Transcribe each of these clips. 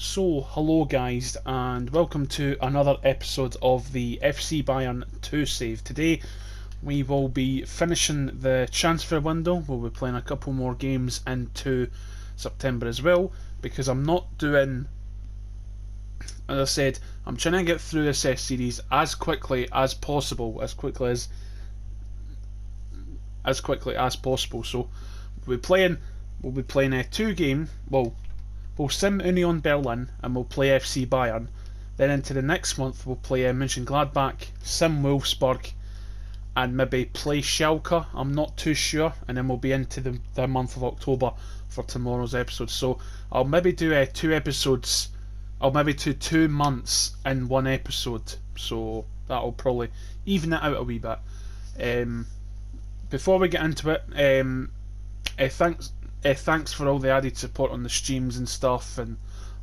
So, hello guys, and welcome to another episode of the FC Bayern 2 save. Today we will be finishing the transfer window. We'll be playing a couple more games into September as well, because I'm not doing, as I said, I'm trying to get through this series as quickly as possible, as quickly as possible. So we'll be playing 2 games. We'll sim Union Berlin and we'll play FC Bayern. Then into the next month we'll play Mönchengladbach, sim Wolfsburg, and maybe play Schalke. I'm not too sure. And then we'll be into the month of October for tomorrow's episode. So I'll maybe do 2 episodes. I'll maybe do 2 months in 1 episode. So that'll probably even it out a wee bit. Before we get into it, thanks for all the added support on the streams and stuff and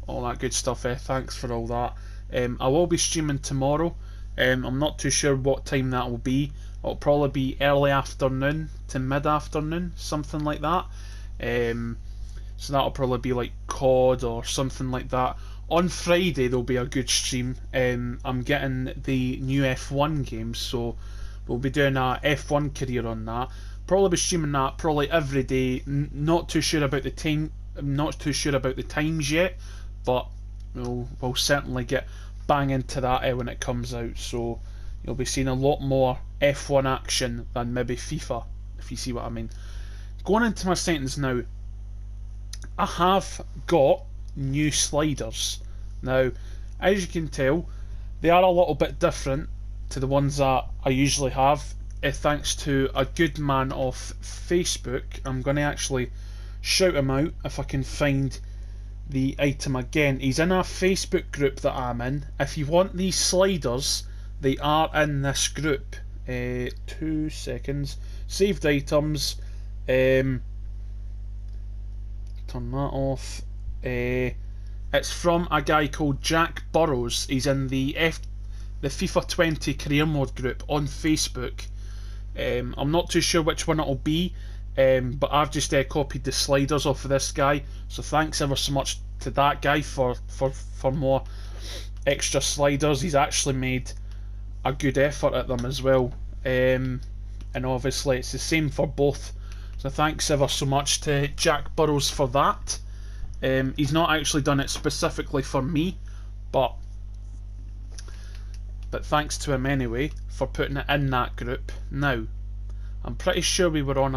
all that good stuff. Thanks for all that. I will be streaming tomorrow. I'm not too sure what time that will be. It'll probably be early afternoon to mid-afternoon, something like that. So that'll probably be like COD or something like that. On Friday there'll be a good stream. I'm getting the new F1 games, so we'll be doing a F1 career on that. Probably be streaming that probably every day. Not too sure about the time. I'm not too sure about the times yet, but we'll certainly get bang into that when it comes out. So you'll be seeing a lot more F1 action than maybe FIFA, if you see what I mean. Going into my settings now, I have got new sliders. Now, as you can tell, they are a little bit different to the ones that I usually have. Thanks to a good man off Facebook. I'm going to actually shout him out if I can find the item again. He's in a Facebook group that I'm in. If you want these sliders, they are in this group. 2 seconds. Saved items. Turn that off. It's from a guy called Jack Burrows. He's in the FIFA 20 career mode group on Facebook. I'm not too sure which one it'll be, but I've just copied the sliders off of this guy. So thanks ever so much to that guy for more extra sliders. He's actually made a good effort at them as well, and obviously it's the same for both. So thanks ever so much to Jack Burrows for that. He's not actually done it specifically for me, but thanks to him anyway for putting it in that group. Now, I'm pretty sure we were on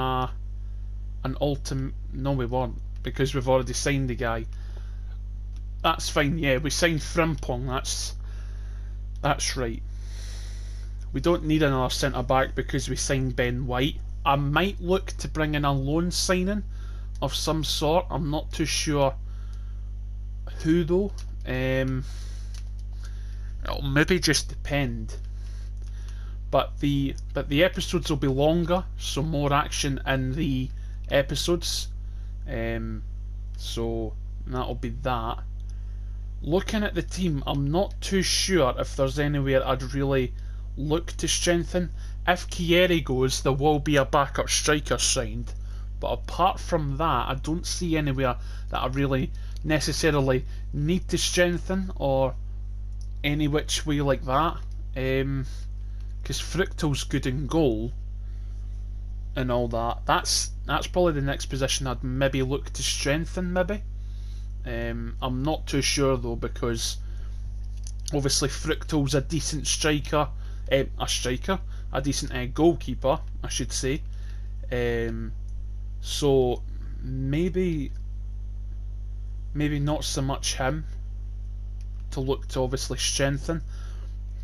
an ultimate. No, we weren't, because we've already signed the guy. That's fine. Yeah, we signed Frimpong. That's right. We don't need another centre back because we signed Ben White. I might look to bring in a loan signing of some sort. I'm not too sure who though. It'll maybe just depend. But the episodes will be longer, so more action in the episodes. So that'll be that. Looking at the team, I'm not too sure if there's anywhere I'd really look to strengthen. If Kieri goes, there will be a backup striker signed. But apart from that, I don't see anywhere that I really necessarily need to strengthen or any which way like that. Because Fruchtel's good in goal and all that. That's probably the next position I'd maybe look to strengthen. Maybe. I'm not too sure though, because obviously Fruchtel's a decent striker, a decent goalkeeper, I should say. So maybe not so much him to look to obviously strengthen.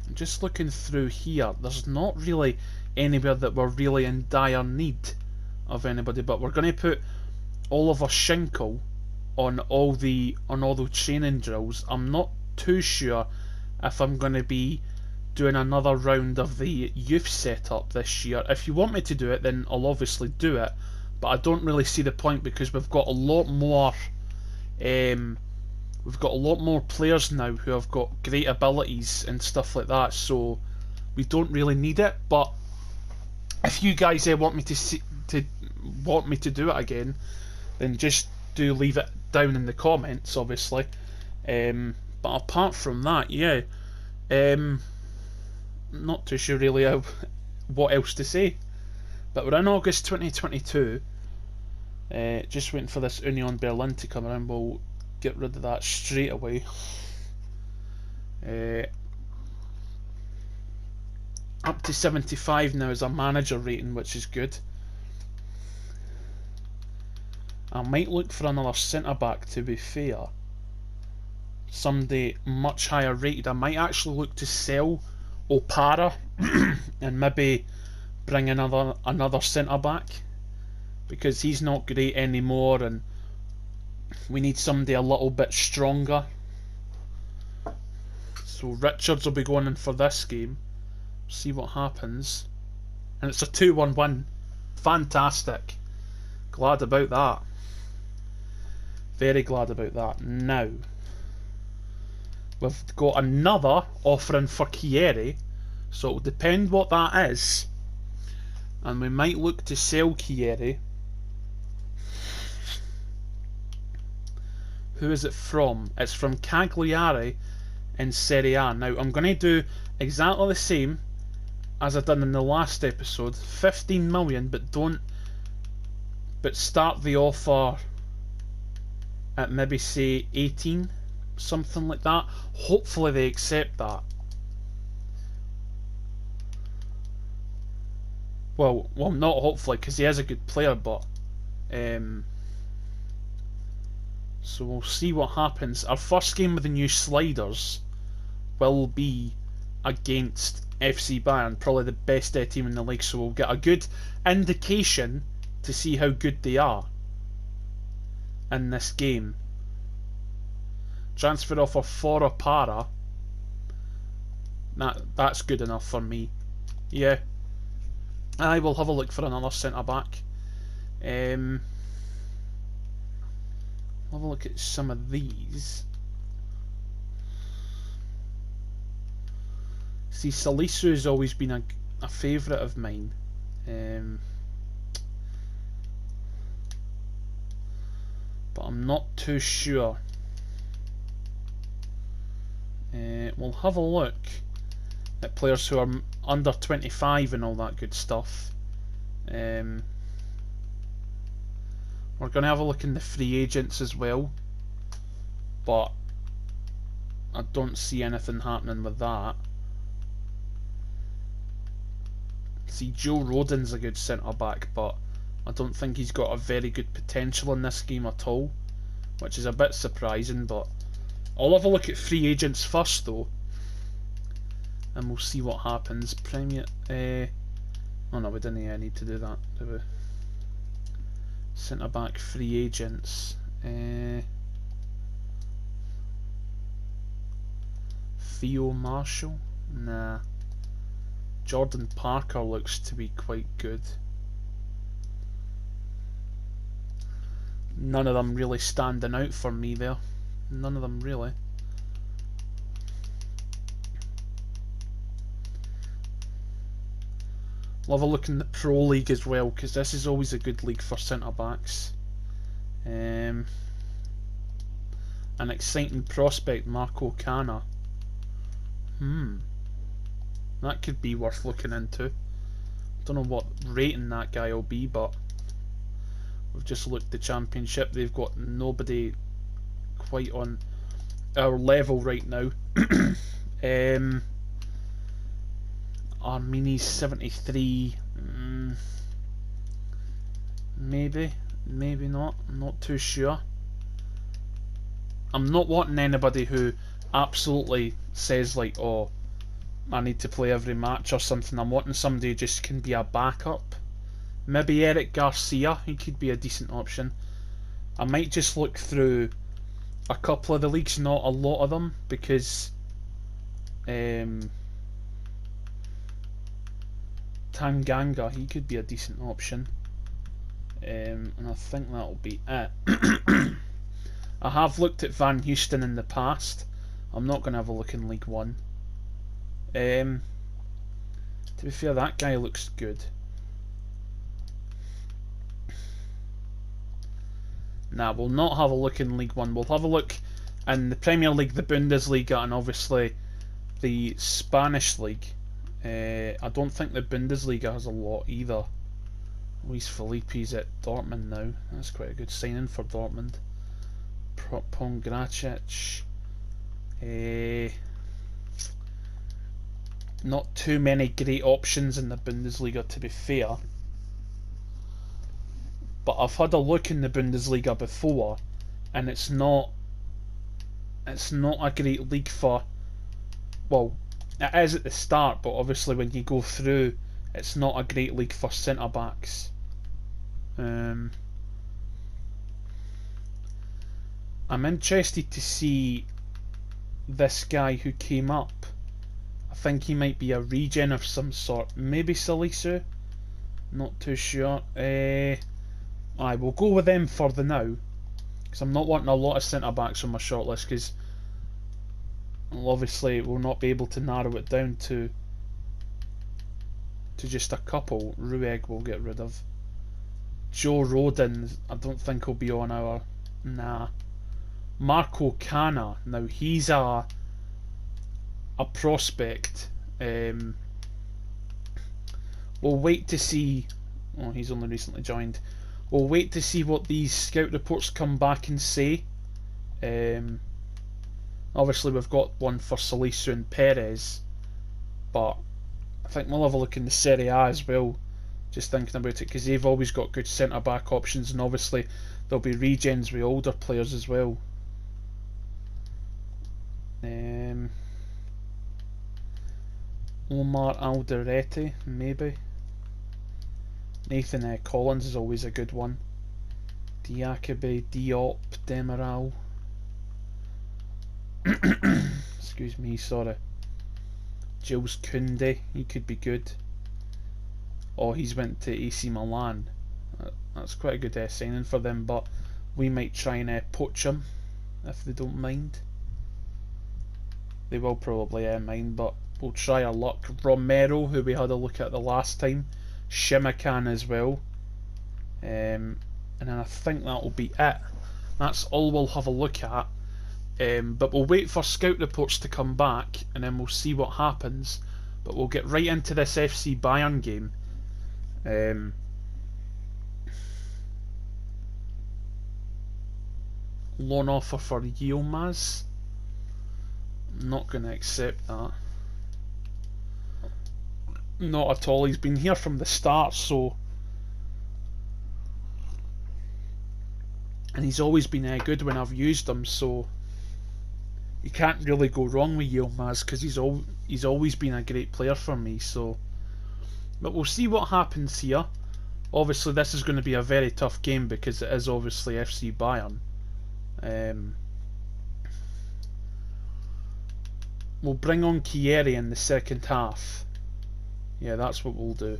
I'm just looking through here. There's not really anywhere that we're really in dire need of anybody, but we're going to put Oliver Schinkel on all the training drills. I'm not too sure if I'm going to be doing another round of the youth setup this year. If you want me to do it, then I'll obviously do it, but I don't really see the point because we've got a lot more players now who have got great abilities and stuff like that, so we don't really need it. But if you guys want me to do it again, then just do leave it down in the comments, obviously. But apart from that, yeah, um, not too sure really what else to say. But we're in August 2022. Just waiting for this Union Berlin to come around. We'll get rid of that straight away. Up to 75 now is a manager rating, which is good. I might look for another centre back, to be fair. Somebody much higher rated. I might actually look to sell Opara and maybe bring another centre back, because he's not great anymore and we need somebody a little bit stronger. So Richards will be going in for this game. See what happens. And it's a 2-1 win. Fantastic. Glad about that. Very glad about that. Now, we've got another offering for Chieri, so it'll depend what that is. And we might look to sell Chieri. Who is it from? It's from Cagliari in Serie A. Now, I'm going to do exactly the same as I done in the last episode. 15 million, but start the offer at maybe say 18, something like that. Hopefully they accept that. Well, not hopefully, because he is a good player, but so we'll see what happens. Our first game with the new sliders will be against FC Bayern, probably the best team in the league, so we'll get a good indication to see how good they are in this game. Transfer offer for Opara. That's good enough for me. Yeah. I will have a look for another centre back. Have a look at some of these. See, Salisu has always been a favourite of mine. But I'm not too sure. We'll have a look at players who are under 25 and all that good stuff. We're going to have a look in the free agents as well, but I don't see anything happening with that. See, Joe Rodon's a good centre back, but I don't think he's got a very good potential in this game at all, which is a bit surprising. But I'll have a look at free agents first though, and we'll see what happens. Premier, oh no, we didn't need to do that, do we? Centre back free agents. Theo Marshall? Nah. Jordan Parker looks to be quite good. None of them really standing out for me there. None of them really. We'll have a look in the Pro League as well, because this is always a good league for centre backs. An exciting prospect, Marco Cana. That could be worth looking into. Don't know what rating that guy will be, but we've just looked at the Championship. They've got nobody quite on our level right now. Armini's 73. Maybe not. I'm not too sure. I'm not wanting anybody who absolutely says like, oh, I need to play every match or something. I'm wanting somebody who just can be a backup. Maybe Eric Garcia, he could be a decent option. I might just look through a couple of the leagues, not a lot of them, because Tanganga, he could be a decent option. And I think that'll be it. I have looked at Van Houston in the past. I'm not going to have a look in League One. To be fair, that guy looks good. Nah, we'll not have a look in League One. We'll have a look And the Premier League, the Bundesliga, and obviously the Spanish league. I don't think the Bundesliga has a lot either. Luis Felipe's at Dortmund now. That's quite a good signing for Dortmund. Pongracic. Not too many great options in the Bundesliga, to be fair. But I've had a look in the Bundesliga before, and it's not a great league for. Well, it is at the start, but obviously when you go through, it's not a great league for centre backs. I'm interested to see this guy who came up. I think he might be a regen of some sort. Maybe Salisu? Not too sure. I will go with them for the now, because I'm not wanting a lot of centre backs on my shortlist, because obviously we'll not be able to narrow it down to just a couple. Rueg we'll get rid of. Joe Rodin, I don't think he'll be on our. Nah. Marco Cana, now he's a prospect. We'll wait to see. Oh, he's only recently joined. We'll wait to see what these scout reports come back and say. Obviously we've got one for Salisu and Perez, but I think we'll have a look in the Serie A as well, just thinking about it, because they've always got good centre back options, and obviously there'll be regens with older players as well. Omar Alderete, maybe. Nathan Collins is always a good one. Diakabe, Diop, Demiral. Excuse me, sorry. Jules Koundé, he could be good. Oh, he's went to AC Milan. That's quite a good signing for them, but we might try and poach him if they don't mind. They will probably mind, but we'll try our luck. Romero, who we had a look at the last time. Shimikan as well. And then I think that'll be it. That's all we'll have a look at. But we'll wait for scout reports to come back, and then we'll see what happens. But we'll get right into this FC Bayern game. Loan offer for Yilmaz. I'm not going to accept that. Not at all. He's been here from the start, so. And he's always been good when I've used him, so. You can't really go wrong with Yilmaz, because he's always been a great player for me, so. But we'll see what happens here. Obviously this is going to be a very tough game, because it is obviously FC Bayern. We'll bring on Chieri in the second half. Yeah, that's what we'll do.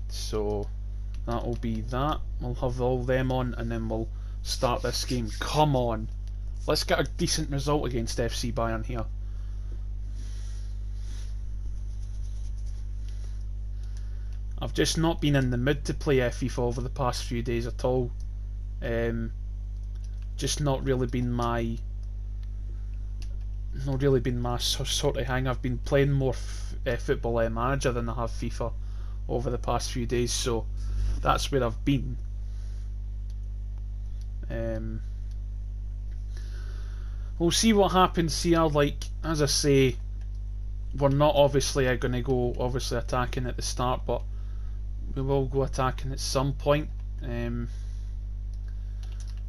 So that'll be that. We'll have all them on, and then we'll start this game. Come on, let's get a decent result against FC Bayern here. I've just not been in the mood to play FIFA over the past few days at all. Just not really been my sort of hang. I've been playing more Football Manager than I have FIFA over the past few days, so that's where I've been. We'll see what happens here. Like, as I say, we're not obviously going to go attacking at the start, but we will go attacking at some point.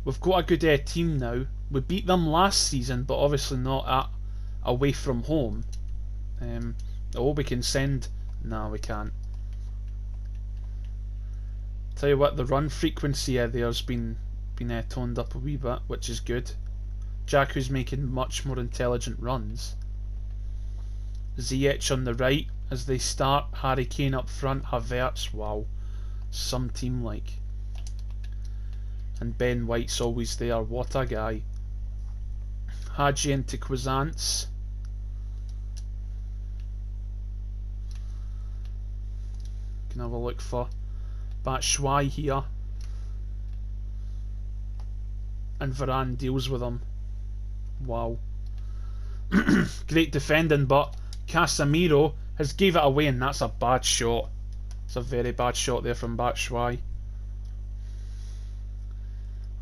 We've got a good team now. We beat them last season, but obviously not away from home. Oh, we can send. No, we can't. Tell you what, the run frequency there's been toned up a wee bit, which is good. Jaku's making much more intelligent runs. Ziyech on the right as they start. Harry Kane up front. Havertz, wow, some team like. And Ben White's always there. What a guy. Hadji into Quizance. Can have a look for Batshuayi here. and Varane deals with him. Wow. Great defending, but Casemiro has gave it away, and that's a bad shot. It's a very bad shot there from Batshuayi.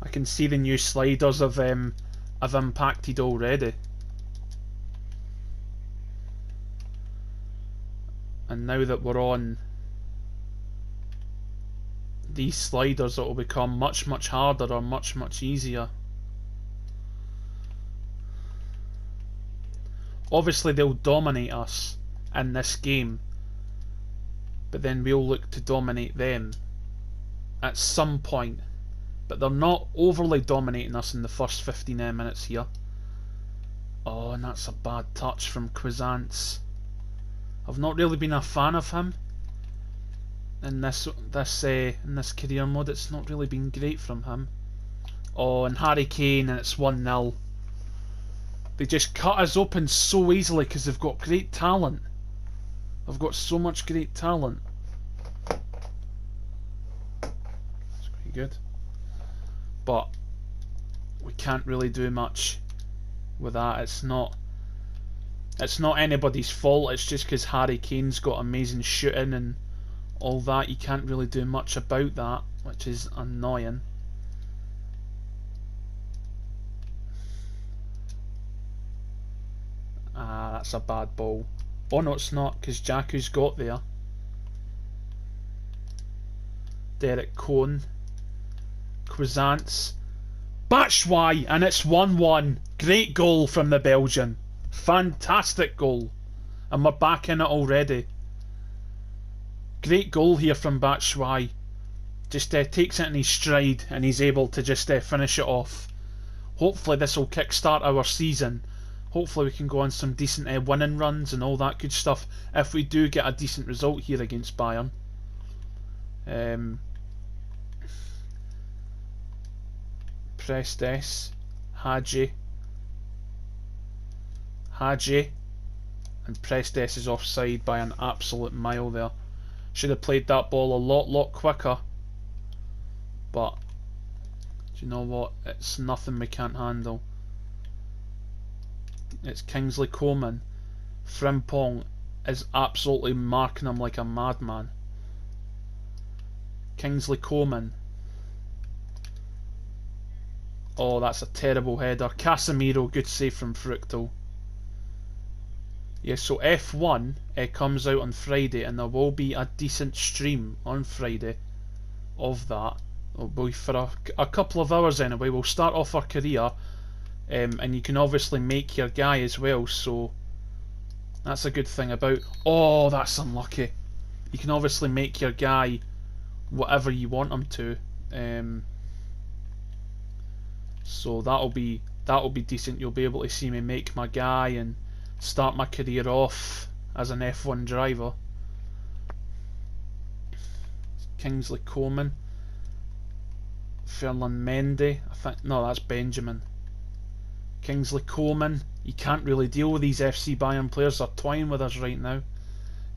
I can see the new sliders have impacted already. And now that we're on these sliders, it will become much harder or much easier. Obviously they'll dominate us in this game, but then we'll look to dominate them at some point. But they're not overly dominating us in the first 15 minutes here. Oh, and that's a bad touch from Cuisance. I've not really been a fan of him in this career mode. It's not really been great from him. Oh, and Harry Kane, and it's 1-0. They just cut us open so easily because they've got great talent. They've got so much great talent. It's pretty good. But we can't really do much with that. It's not anybody's fault. It's just because Harry Kane's got amazing shooting and all that. You can't really do much about that, which is annoying. Ah, that's a bad ball. Oh no, it's not, because Jaku's got there. Derek Cohn. Cuisance. Batshuayi, and it's 1-1. Great goal from the Belgian. Fantastic goal. And we're back in it already. Great goal here from Batshuayi. Just takes it in his stride and he's able to just finish it off. Hopefully this will kickstart our season. Hopefully we can go on some decent winning runs and all that good stuff if we do get a decent result here against Bayern. Pressed S, Hadji, and Pressed S is offside by an absolute mile there. Should have played that ball a lot quicker, but do you know what? It's nothing we can't handle. It's Kingsley Coman. Frimpong is absolutely marking him like a madman. Kingsley Coman. Oh, that's a terrible header. Casemiro, good save from Fructal. Yeah, so F1 comes out on Friday, and there will be a decent stream on Friday of that. It'll be for a couple of hours anyway. We'll start off our career, and you can obviously make your guy as well, so that's a good thing about... Oh, that's unlucky. You can obviously make your guy whatever you want him to. So that'll be decent. You'll be able to see me make my guy and start my career off as an F1 driver. Kingsley Coman, Ferland Mendy. I think no, that's Benjamin. Kingsley Coman. You can't really deal with these FC Bayern players. They're toying with us right now.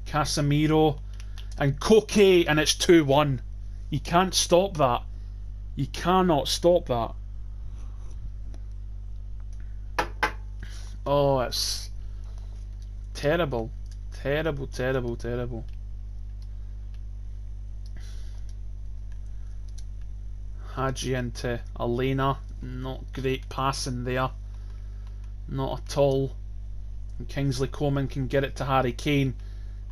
Casemiro and Koke, and it's 2-1. You can't stop that. You cannot stop that. Oh, it's terrible. Terrible. Hadji into Elena. Not great passing there. Not at all. And Kingsley Coman can get it to Harry Kane.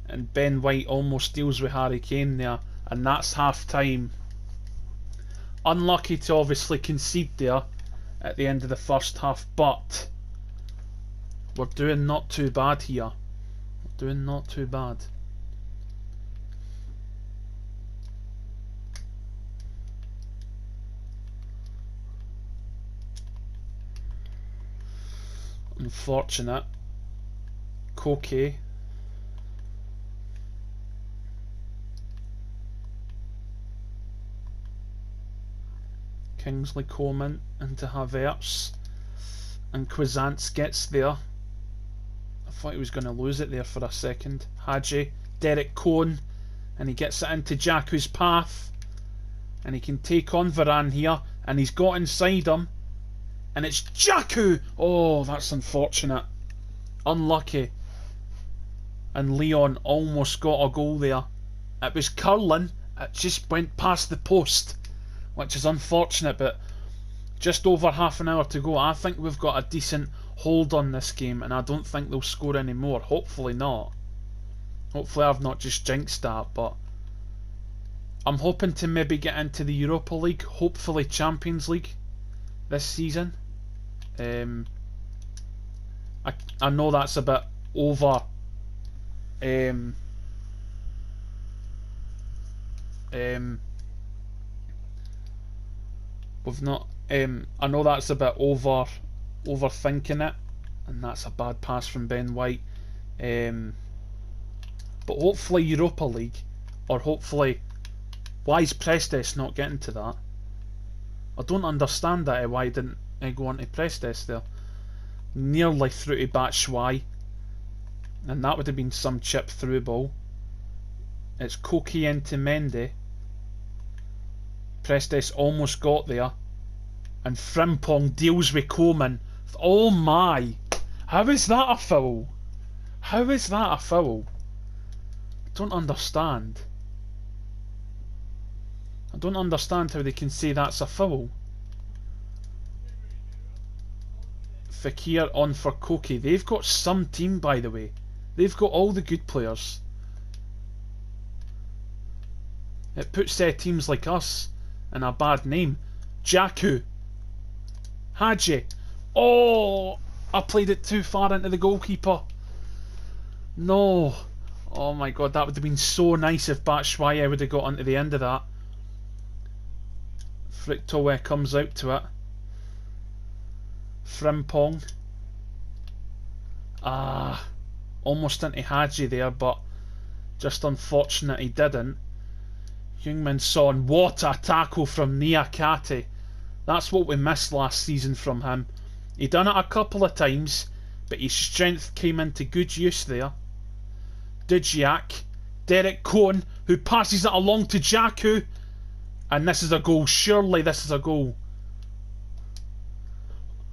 And Ben White almost deals with Harry Kane there. And that's half time. Unlucky to obviously concede there at the end of the first half, but we're doing not too bad here. We're doing not too bad. Unfortunate. Koke. Kingsley Coman into Havertz. And Cuisance gets there. I thought he was going to lose it there for a second. Hadji, Derek Cohn, and he gets it into Jaku's path, and he can take on Varane here, and he's got inside him, And it's Jaku! Oh, that's unfortunate. Unlucky. And Leon almost got a goal there. It was curling. It just went past the post, which is unfortunate, but just over half an hour to go. I think we've got a decent hold on this game, and I don't think they'll score any more. Hopefully not. Hopefully I've not just jinxed that, but I'm hoping to maybe get into the Europa League, hopefully Champions League this season. I know that's a bit over. We've not. I know that's a bit overthinking it, and that's a bad pass from Ben White. But hopefully Europa League, or hopefully, why is Prestes not getting to that? I don't understand that. Why didn't I go on to Prestes there? Nearly through to Batshuayi, and that would have been some chip through ball. It's Koki into Mendy. Prestes almost got there, and Frimpong deals with Coman. Oh my! How is that a foul? How is that a foul? I don't understand. I don't understand how they can say that's a foul. Fekir on for Koki. They've got some team, by the way. They've got all the good players. It puts teams like us in a bad name. Jaku. Hadji. Oh, I played it too far into the goalkeeper. No. Oh my god, that would have been so nice if Batshuayi would have got onto the end of that. Frictowe comes out to it. Frimpong. Almost into Hadji there, but just unfortunate he didn't. Heung-min Son, what a tackle from Niakate. That's what we missed last season from him. He done it a couple of times, but his strength came into good use there. Dijak, Derek Cohen, who passes it along to Jaku, and this is a goal. Surely this is a goal.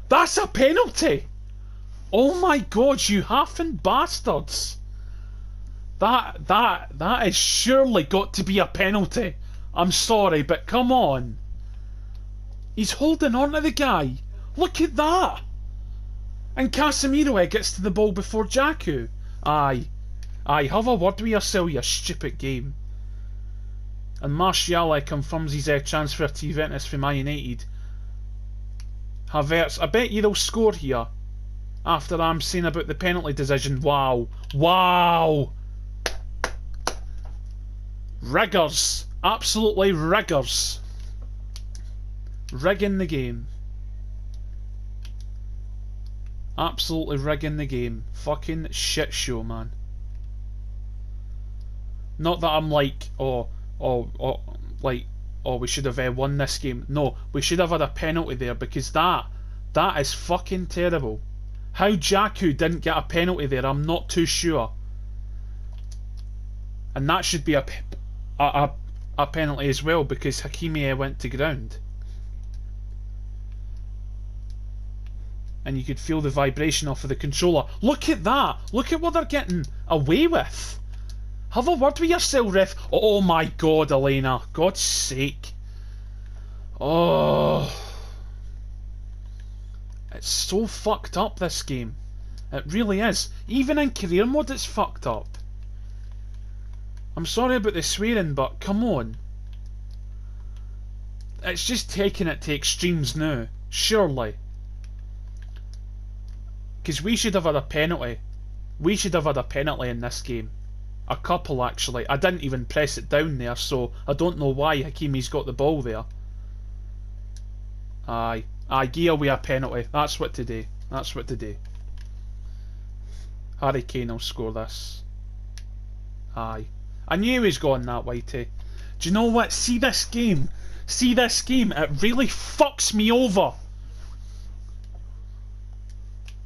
That's a penalty! Oh my god, you halfing bastards! That has surely got to be a penalty. I'm sorry, but come on. He's holding on to the guy. Look at that! And Casemiro gets to the ball before Jaku. Aye, have a word with yourself, you stupid game. And Martial confirms his transfer to Juventus from Man United. Havertz, I bet you they'll score here. After I'm saying about the penalty decision. Wow. Wow! Riggers. Absolutely riggers. Rigging the game. Absolutely rigging the game. Fucking shit show, man. Not that I'm like, we should have won this game. No, we should have had a penalty there, because that is fucking terrible. How Jaku didn't get a penalty there, I'm not too sure. And that should be a penalty as well, because Hakimi went to ground. And you could feel the vibration off of the controller. Look at that! Look at what they're getting away with! Have a word with yourself, ref. Oh my god, Elena. God's sake. Oh. It's so fucked up, this game. It really is. Even in career mode, it's fucked up. I'm sorry about the swearing, but come on. It's just taking it to extremes now. Surely. Because we should have had a penalty. We should have had a penalty in this game. A couple, actually. I didn't even press it down there, so I don't know why Hakimi's got the ball there. Aye, give away a penalty. That's what to do. That's what to do. Harry Kane will score this. Aye. I knew he was going that way too. Do you know what? See this game. See this game. It really fucks me over.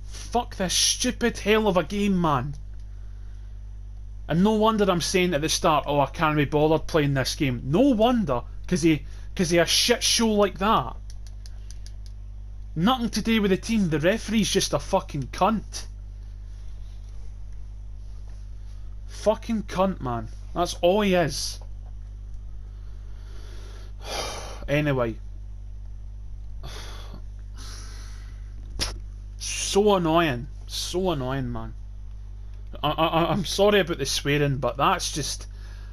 Fuck this stupid hell of a game, man. And no wonder I'm saying at the start, oh, I can't be bothered playing this game. No wonder, because of a shit show like that. Nothing to do with the team. The referee's just a fucking cunt. Fucking cunt, man. That's all he is. Anyway. So annoying. So annoying, man. I'm sorry about the swearing, but that's just...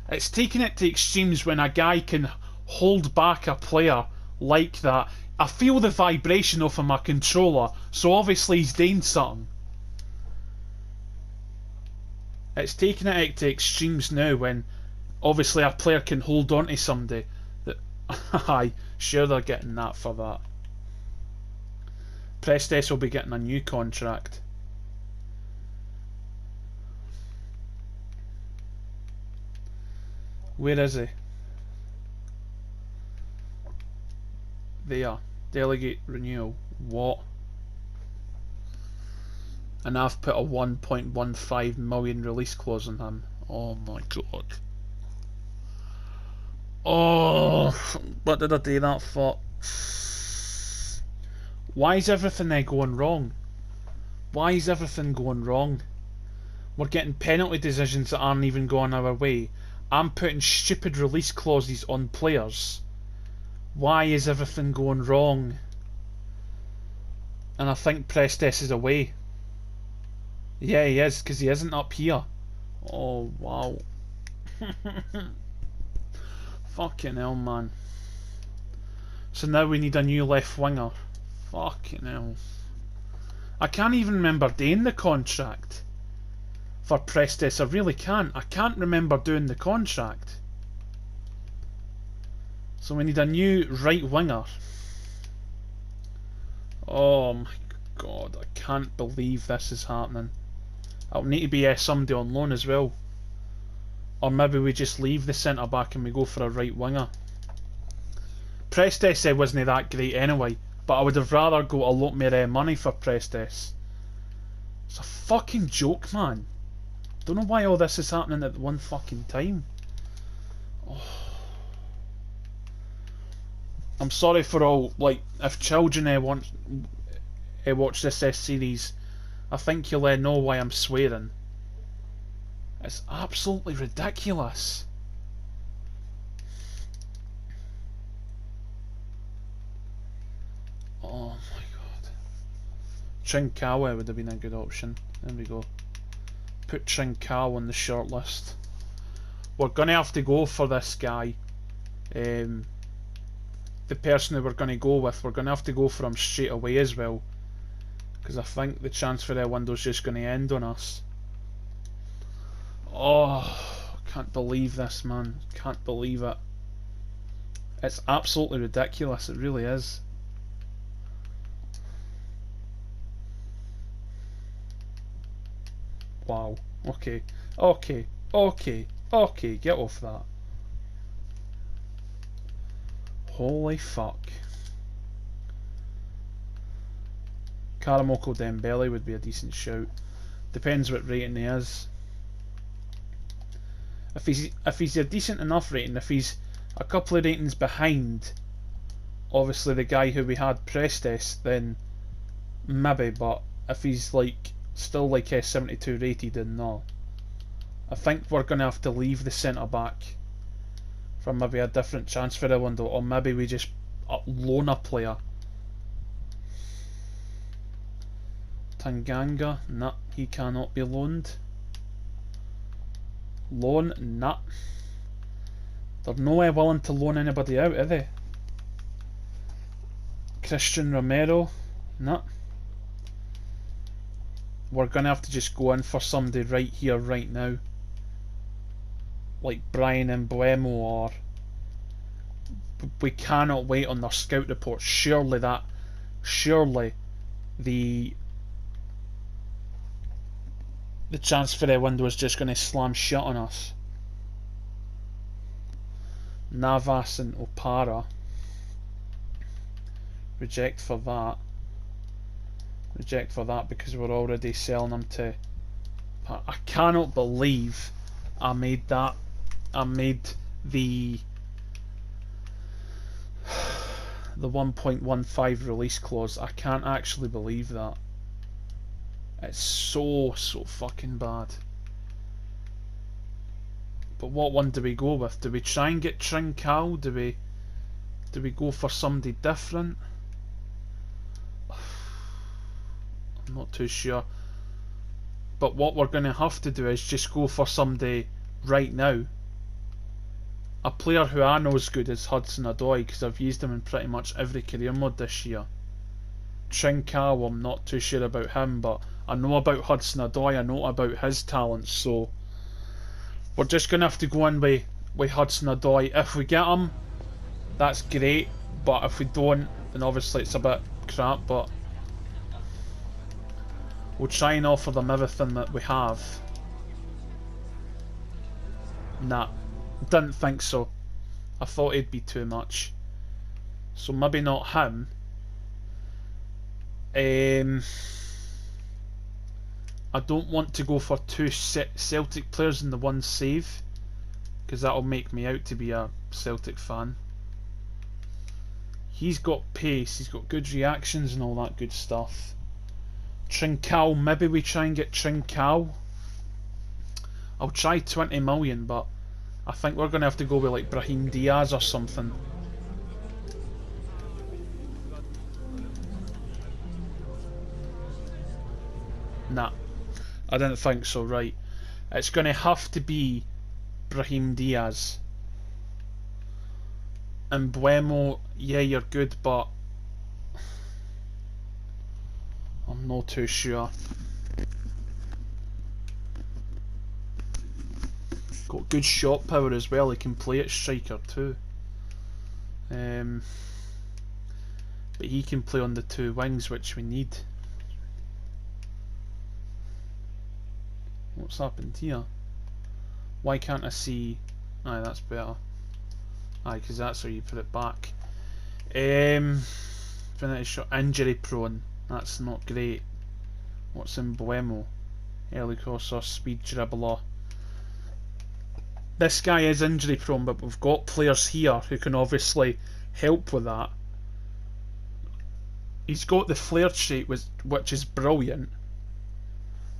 It's taking it to extremes when a guy can hold back a player like that. I feel the vibration off of my controller, so obviously he's doing something. It's taking it to extremes now when obviously a player can hold on to somebody. That, aye, sure they're getting that for that. Prestes will be getting a new contract. Where is he? There. Delegate renewal. What? And I've put a 1.15 million release clause on him. Oh my god. Oh, what did I do that for? Why is everything there going wrong? Why is everything going wrong? We're getting penalty decisions that aren't even going our way. I'm putting stupid release clauses on players. Why is everything going wrong? And I think Prestes is away. Yeah, he is, because he isn't up here. Oh, wow. Fucking hell, man. So now we need a new left winger. Fucking hell. I can't even remember doing the contract for Prestes. I really can't. I can't remember doing the contract. So we need a new right winger. Oh my god, I can't believe this is happening. It'll need to be somebody on loan as well. Or maybe we just leave the centre back and we go for a right winger. Prestes wasn't that great anyway, but I would have rather got a lot more money for Prestes. It's a fucking joke, man. Don't know why all this is happening at one fucking time. Oh. I'm sorry for all, like, if children watch this series, I think you'll know why I'm swearing. It's absolutely ridiculous. Oh my god. Trinkawa would have been a good option. There we go. Put Trinkawa on the short list. We're gonna have to go for this guy. The person who we're going to go with, we're going to have to go for him straight away as well, because I think the transfer window's just going to end on us. Oh, I can't believe this, man. Can't believe it. It's absolutely ridiculous, it really is. Wow. Okay. Okay. Okay. Okay. Get off that. Holy fuck. Karamoko Dembele would be a decent shout. Depends what rating he is. If he's a decent enough rating, if he's a couple of ratings behind, obviously the guy who we had Prestes, then maybe, but if he's like still like S72 rated, then no. I think we're gonna have to leave the centre back for maybe a different transfer window, or maybe we just loan a player. Tanganga, nah, he cannot be loaned. Loan, nah. They're nowhere willing to loan anybody out, are they? Christian Romero, nah. We're gonna have to just go in for somebody right here, right now. Like Brian Mbuemo, or we cannot wait on their scout report. Surely the transfer window is just going to slam shut on us. Navas and Opara, reject for that. Reject for that because we're already selling them to. I cannot believe I made that. I made the the 1.15 release clause. I can't actually believe that. It's so fucking bad. But what one do we go with? Do we try and get Trincao? Do we go for somebody different? I'm not too sure. But what we're going to have to do is just go for somebody right now. A player who I know is good is Hudson-Odoi, because I've used him in pretty much every career mode this year. Trincao, I'm not too sure about him, but I know about Hudson-Odoi, I know about his talents, so we're just going to have to go in with Hudson-Odoi. If we get him, that's great, but if we don't, then obviously it's a bit crap, but we'll try and offer them everything that we have. Nah, didn't think so. I thought it'd be too much. So maybe not him. I don't want to go for two Celtic players in the one save, because that'll make me out to be a Celtic fan. He's got pace, he's got good reactions and all that good stuff. Trincao, maybe we try and get Trincao. I'll try 20 million, but I think we're going to have to go with like Brahim Diaz or something. Nah, I didn't think so, right. It's going to have to be Brahim Diaz. And Buemo, yeah, you're good, but I'm not too sure. Got good shot power as well, he can play at striker too. But he can play on the two wings, which we need. What's happened here? Why can't I see? Aye, that's better. Aye, because that's how you put it back. Finish shot, injury prone. That's not great. What's in Buemo? Early crosser, speed dribbler. This guy is injury prone, but we've got players here who can obviously help with that. He's got the flair trait, which is brilliant.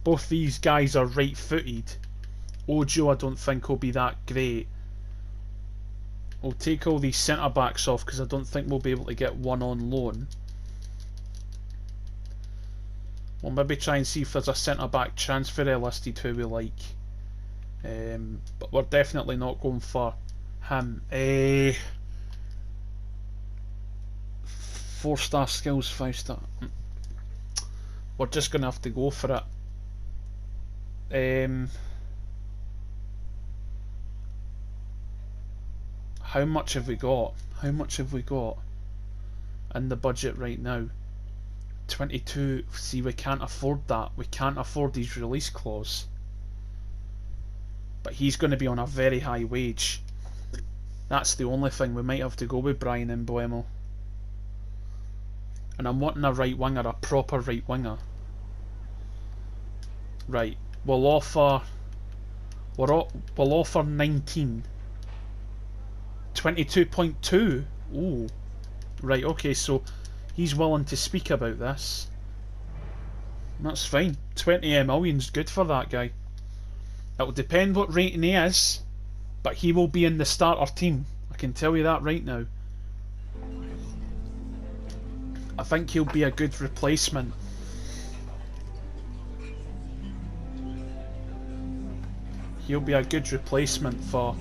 Both these guys are right-footed. Ojo I don't think will be that great. We'll take all these centre-backs off because I don't think we'll be able to get one on loan. We'll maybe try and see if there's a centre-back transfer listed who we like. But we're definitely not going for him. 4-star skills, 5-star. We're just going to have to go for it. How much have we got? How much have we got in the budget right now? 22. See, we can't afford that. We can't afford his release clause. But he's going to be on a very high wage. That's the only thing. We might have to go with Brian and Buemo. And I'm wanting a right winger, a proper right winger. Right. We'll offer 19. 22.2. Ooh. Right, okay, so he's willing to speak about this. That's fine. 20 million's good for that guy. It'll depend what rating he is, but he will be in the starter team. I can tell you that right now. I think he'll be a good replacement. He'll be a good replacement for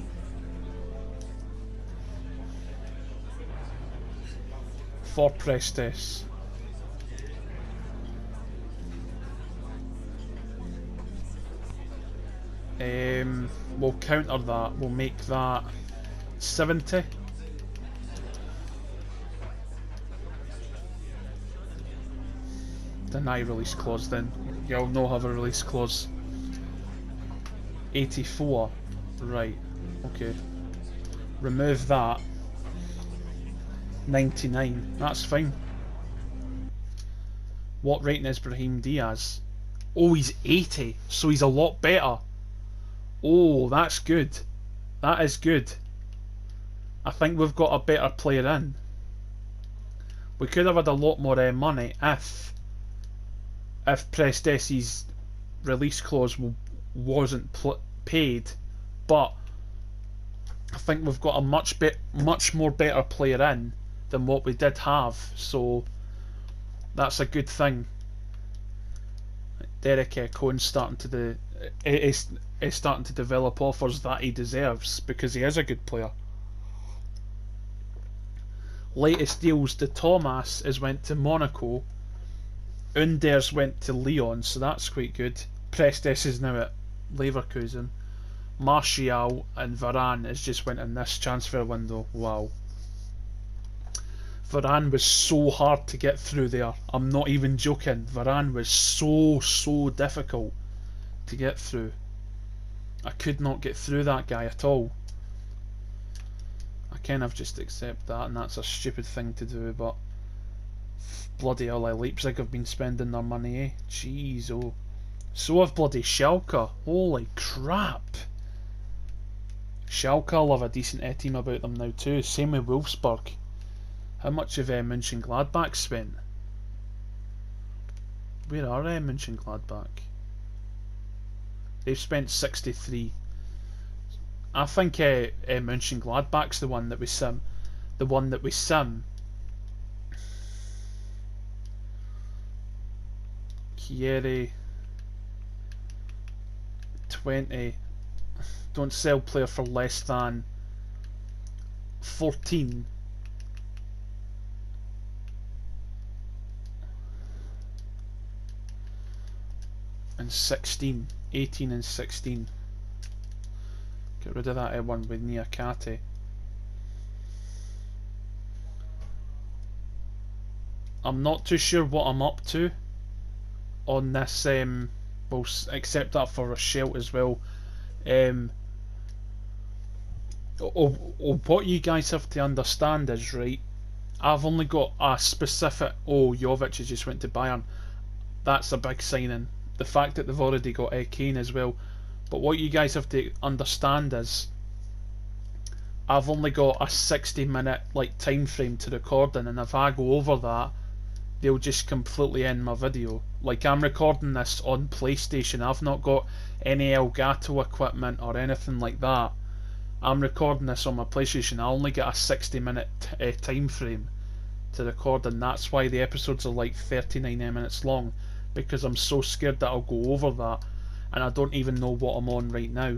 Prestes. We'll counter that. We'll make that 70. Deny release clause then. You'll not have a release clause. 84. Right. Okay. Remove that. 99. That's fine. What rating is Brahim Diaz? Oh, he's 80. So he's a lot better. Oh, that's good. That is good. I think we've got a better player in. We could have had a lot more money if Prestessi's release clause wasn't paid, but I think we've got a much more better player in than what we did have, so that's a good thing. Derek Cohen's is starting to develop offers that he deserves because he is a good player. Latest deals: De Thomas has went to Monaco, Unders went to Lyon, so that's quite good. Prestes is now at Leverkusen. Martial and Varane has just went in this transfer window. Wow. Varane was so hard to get through there. I'm not even joking. Varane was so difficult to get through. I could not get through that guy at all. I kind of just accept that, and that's a stupid thing to do, but bloody hell, Leipzig have been spending their money, eh? Jeez, oh. So have bloody Schalke. Holy crap. Schalke will have a decent team about them now too. Same with Wolfsburg. How much have Mönchengladbach spent? Where are Mönchengladbach? They've spent 63. I think Mönchengladbach's the one that we sim. The one that we sim. Chieri 20. Don't sell player for less than 14. And 16. 18 and 16. Get rid of that one with Niakate. I'm not too sure what I'm up to on this. We'll accept that for Rochelle as well. What you guys have to understand is, right, I've only got a specific... Oh, Jovic has just went to Bayern. That's a big signing. The fact that they've already got Kane as well. But what you guys have to understand is, I've only got a 60-minute time frame to recording, and if I go over that, they'll just completely end my video. Like, I'm recording this on PlayStation. I've not got any Elgato equipment or anything like that. I'm recording this on my PlayStation. I only get a 60-minute time frame to record, and that's why the episodes are like 39 minutes long, because I'm so scared that I'll go over that, and I don't even know what I'm on right now.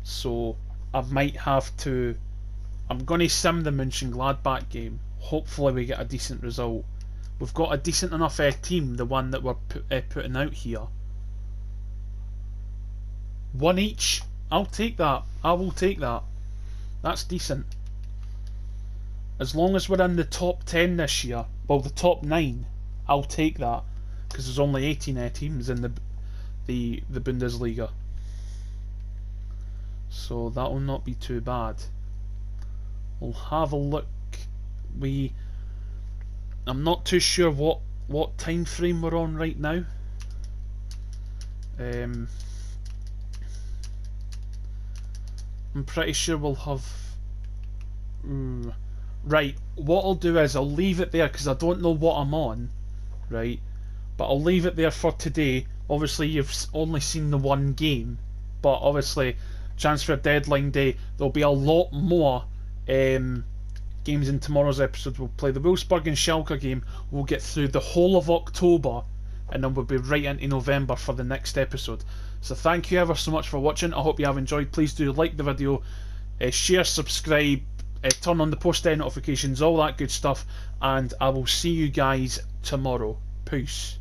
So I might have to... I'm going to sim the Mönchengladbach game. Hopefully we get a decent result. We've got a decent enough team, the one that we're putting out here. One each. I'll take that. I will take that. That's decent. As long as we're in the top 10 this year, well, the top 9, I'll take that, because there's only 18 teams in the Bundesliga. So that will not be too bad. We'll have a look. I'm not too sure what time frame we're on right now. I'm pretty sure we'll have... Right, what I'll do is I'll leave it there because I don't know what I'm on, right? But I'll leave it there for today. Obviously you've only seen the one game, but obviously transfer deadline day, there'll be a lot more games in tomorrow's episode. We'll play the Wolfsburg and Schalke game, we'll get through the whole of October, and then we'll be right into November for the next episode. So thank you ever so much for watching. I hope you have enjoyed. Please do like the video, share, subscribe, turn on the post notifications, all that good stuff, and I will see you guys tomorrow. Peace.